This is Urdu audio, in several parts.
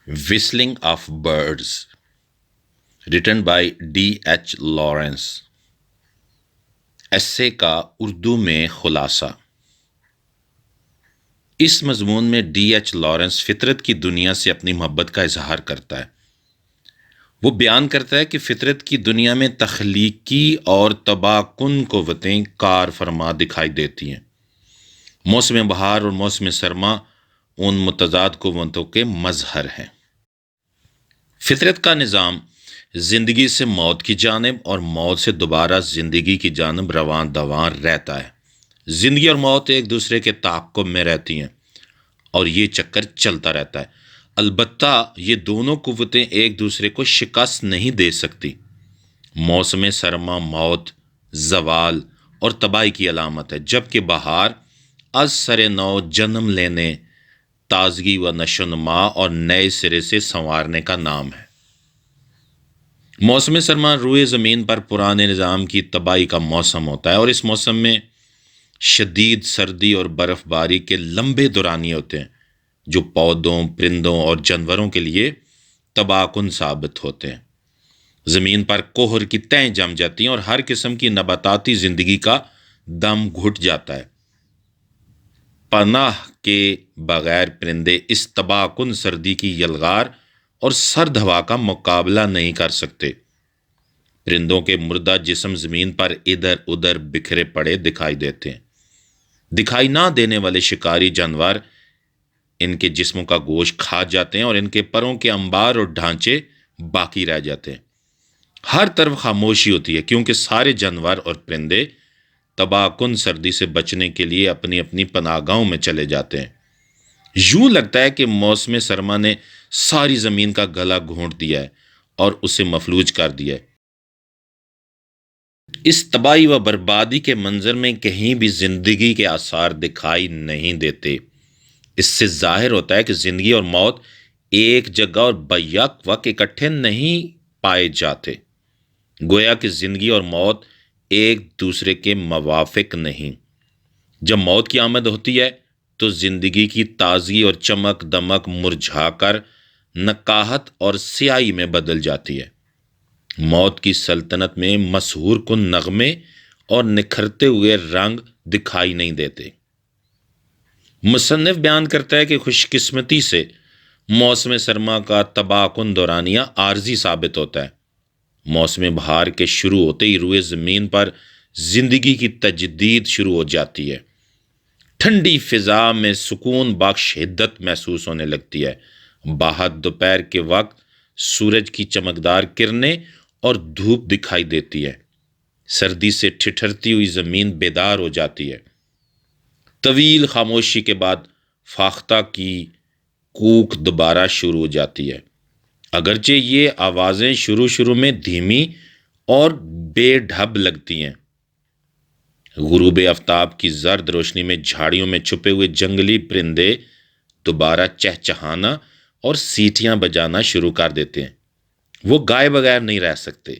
Whistling of Birds, written by D.H. Lawrence. ایسے کا اردو میں خلاصہ۔ اس مضمون میں ڈی ایچ لارنس فطرت کی دنیا سے اپنی محبت کا اظہار کرتا ہے۔ وہ بیان کرتا ہے کہ فطرت کی دنیا میں تخلیقی اور تباہ کن قوتیں کار فرما دکھائی دیتی ہیں۔ موسم بہار اور موسم سرما ان متضاد قوتوں کے مظہر ہیں۔ فطرت کا نظام زندگی سے موت کی جانب اور موت سے دوبارہ زندگی کی جانب رواں دواں رہتا ہے۔ زندگی اور موت ایک دوسرے کے تعاقب میں رہتی ہیں اور یہ چکر چلتا رہتا ہے۔ البتہ یہ دونوں قوتیں ایک دوسرے کو شکست نہیں دے سکتی۔ موسم سرما موت، زوال اور تباہی کی علامت ہے، جبکہ بہار از سر نو جنم لینے، تازگی و نشوونما اور نئے سرے سے سنوارنے کا نام ہے۔ موسم سرما روئے زمین پر پرانے نظام کی تباہی کا موسم ہوتا ہے، اور اس موسم میں شدید سردی اور برف باری کے لمبے دورانیے ہوتے ہیں جو پودوں، پرندوں اور جانوروں کے لیے تباہ کن ثابت ہوتے ہیں۔ زمین پر کوہر کی تہیں جم جاتی ہیں اور ہر قسم کی نباتاتی زندگی کا دم گھٹ جاتا ہے۔ پناہ کے بغیر پرندے اس تباہ کن سردی کی یلغار اور سرد ہوا کا مقابلہ نہیں کر سکتے۔ پرندوں کے مردہ جسم زمین پر ادھر ادھر بکھرے پڑے دکھائی دیتے ہیں۔ دکھائی نہ دینے والے شکاری جانور ان کے جسموں کا گوشت کھا جاتے ہیں اور ان کے پروں کے انبار اور ڈھانچے باقی رہ جاتے ہیں۔ ہر طرف خاموشی ہوتی ہے، کیونکہ سارے جانور اور پرندے تباہ کن سردی سے بچنے کے لیے اپنی اپنی پناہ گاہوں میں چلے جاتے ہیں۔ یوں لگتا ہے کہ موسم سرما نے ساری زمین کا گلا گھونٹ دیا ہے اور اسے مفلوج کر دیا ہے۔ اس تباہی و بربادی کے منظر میں کہیں بھی زندگی کے آثار دکھائی نہیں دیتے۔ اس سے ظاہر ہوتا ہے کہ زندگی اور موت ایک جگہ اور بیک وقت اکٹھے نہیں پائے جاتے۔ گویا کہ زندگی اور موت ایک دوسرے کے موافق نہیں۔ جب موت کی آمد ہوتی ہے تو زندگی کی تازگی اور چمک دمک مرجھا کر نقاہت اور سیاہی میں بدل جاتی ہے۔ موت کی سلطنت میں مسحور کن نغمے اور نکھرتے ہوئے رنگ دکھائی نہیں دیتے۔ مصنف بیان کرتا ہے کہ خوش قسمتی سے موسم سرما کا تباہ کن دورانیہ عارضی ثابت ہوتا ہے۔ موسم بہار کے شروع ہوتے ہی روئے زمین پر زندگی کی تجدید شروع ہو جاتی ہے۔ ٹھنڈی فضا میں سکون بخش حدت محسوس ہونے لگتی ہے۔ باہر دوپہر کے وقت سورج کی چمکدار کرنیں اور دھوپ دکھائی دیتی ہے۔ سردی سے ٹھٹھرتی ہوئی زمین بیدار ہو جاتی ہے۔ طویل خاموشی کے بعد فاختہ کی کوک دوبارہ شروع ہو جاتی ہے، اگرچہ یہ آوازیں شروع میں دھیمی اور بے ڈھب لگتی ہیں۔ غروب آفتاب کی زرد روشنی میں جھاڑیوں میں چھپے ہوئے جنگلی پرندے دوبارہ چہچہانا اور سیٹیاں بجانا شروع کر دیتے ہیں۔ وہ گائے بغیر نہیں رہ سکتے۔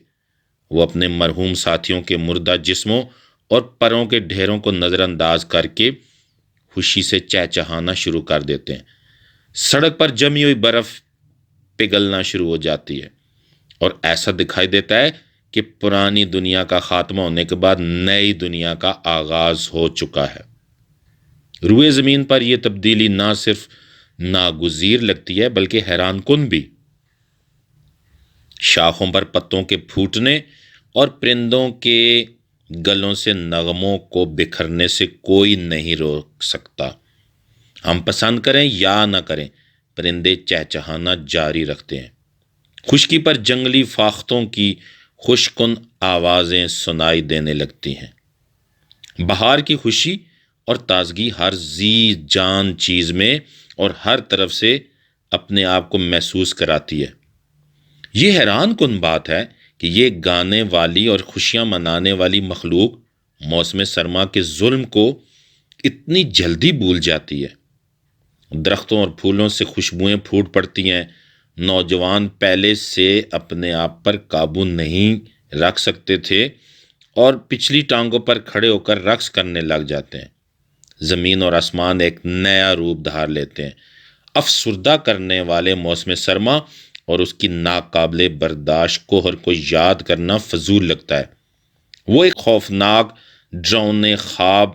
وہ اپنے مرحوم ساتھیوں کے مردہ جسموں اور پروں کے ڈھیروں کو نظر انداز کر کے خوشی سے چہچہانا شروع کر دیتے ہیں۔ سڑک پر جمی ہوئی برف پگھلنا شروع ہو جاتی ہے اور ایسا دکھائی دیتا ہے کہ پرانی دنیا کا خاتمہ ہونے کے بعد نئی دنیا کا آغاز ہو چکا ہے۔ روئے زمین پر یہ تبدیلی نہ صرف ناگزیر لگتی ہے بلکہ حیران کن بھی۔ شاخوں پر پتوں کے پھوٹنے اور پرندوں کے گلوں سے نغموں کو بکھرنے سے کوئی نہیں روک سکتا۔ ہم پسند کریں یا نہ کریں، پرندے چہچہانا جاری رکھتے ہیں۔ خشکی پر جنگلی فاختوں کی خوشکن آوازیں سنائی دینے لگتی ہیں۔ بہار کی خوشی اور تازگی ہر ذی جان چیز میں اور ہر طرف سے اپنے آپ کو محسوس کراتی ہے۔ یہ حیران کن بات ہے کہ یہ گانے والی اور خوشیاں منانے والی مخلوق موسم سرما کے ظلم کو اتنی جلدی بھول جاتی ہے۔ درختوں اور پھولوں سے خوشبوئیں پھوٹ پڑتی ہیں۔ نوجوان پہلے سے اپنے آپ پر قابو نہیں رکھ سکتے تھے اور پچھلی ٹانگوں پر کھڑے ہو کر رقص کرنے لگ جاتے ہیں۔ زمین اور آسمان ایک نیا روپ دھار لیتے ہیں۔ افسردہ کرنے والے موسم سرما اور اس کی ناقابل برداشت قہر کو یاد کرنا فضول لگتا ہے۔ وہ ایک خوفناک ڈراؤنے خواب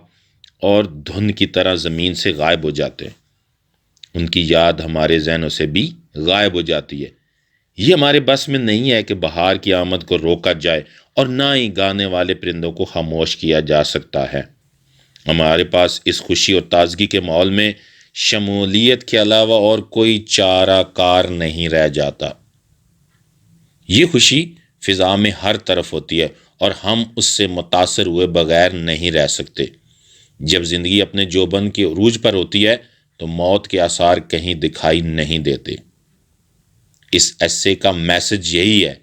اور دھند کی طرح زمین سے غائب ہو جاتے ہیں۔ ان کی یاد ہمارے ذہنوں سے بھی غائب ہو جاتی ہے۔ یہ ہمارے بس میں نہیں ہے کہ بہار کی آمد کو روکا جائے، اور نہ ہی گانے والے پرندوں کو خاموش کیا جا سکتا ہے۔ ہمارے پاس اس خوشی اور تازگی کے ماحول میں شمولیت کے علاوہ اور کوئی چارہ کار نہیں رہ جاتا۔ یہ خوشی فضا میں ہر طرف ہوتی ہے اور ہم اس سے متاثر ہوئے بغیر نہیں رہ سکتے۔ جب زندگی اپنے جوبن کے عروج پر ہوتی ہے تو موت کے آثار کہیں دکھائی نہیں دیتے۔ اس ایسے کا میسج یہی ہے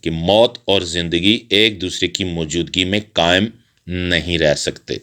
کہ موت اور زندگی ایک دوسرے کی موجودگی میں قائم نہیں رہ سکتے۔